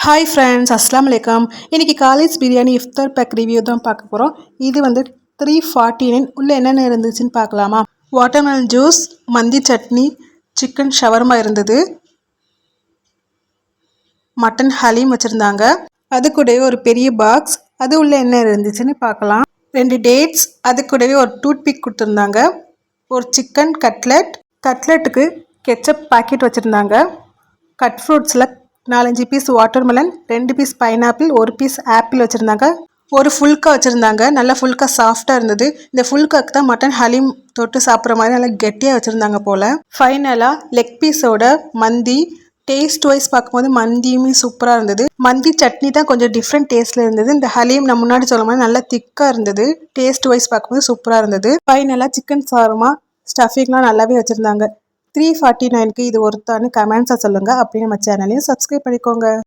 Hi friends, அஸ்ஸலாமு அலைக்கும். இன்றைக்கி காலேஜ் பிரியாணி இஃப்தார் பேக் ரிவ்யூ தான் பார்க்க போகிறோம். இது வந்து 349. உள்ளே என்னென்ன இருந்துச்சுன்னு பார்க்கலாமா? வாட்டர்மெலன் ஜூஸ், மந்தி சட்னி, சிக்கன் ஷவர்மா இருந்தது, மட்டன் ஹலீம் வச்சுருந்தாங்க. அது கூடவே ஒரு பெரிய பாக்ஸ், அது உள்ளே என்ன இருந்துச்சுன்னு பார்க்கலாம். 2 டேட்ஸ், அது கூடவே ஒரு டூத்பிக் கொடுத்துருந்தாங்க. ஒரு சிக்கன் கட்லெட்டுக்கு கெச்சப் பாக்கெட் வச்சுருந்தாங்க. கட் ஃப்ரூட்ஸில் 4-5 piece watermelon, 2 piece pineapple, 1 piece apple வச்சுருந்தாங்க. ஒரு ஃபுல்கா வச்சுருந்தாங்க. நல்லா ஃபுல்கா சாஃப்டாக இருந்தது. இந்த ஃபுல்காக்கு தான் மட்டன் ஹலீம் தொட்டு சாப்பிட்ற மாதிரி நல்லா கெட்டியாக வச்சுருந்தாங்க போல். ஃபைனலாக லெக் பீஸோட மந்தி. டேஸ்ட் வைஸ் பார்க்கும்போது மந்தியுமே சூப்பராக இருந்தது. மந்தி சட்னி தான் கொஞ்சம் டிஃப்ரெண்ட் டேஸ்ட்டில் இருந்தது. இந்த ஹலீம் நான் முன்னாடி சொல்லும் போது நல்லா திக்காக இருந்தது. டேஸ்ட் வைஸ் பார்க்கும்போது சூப்பராக இருந்தது. ஃபைனலாக சிக்கன் ஷவர்மா ஸ்டஃபிங்லாம் நல்லாவே வச்சுருந்தாங்க. 349க்கு இது ஒருத்தான்னு கமெண்ட்ஸை சொல்லுங்கள். அப்படி நம்ம சேனலையும் சப்ஸ்கிரைப் பண்ணிக்கோங்க.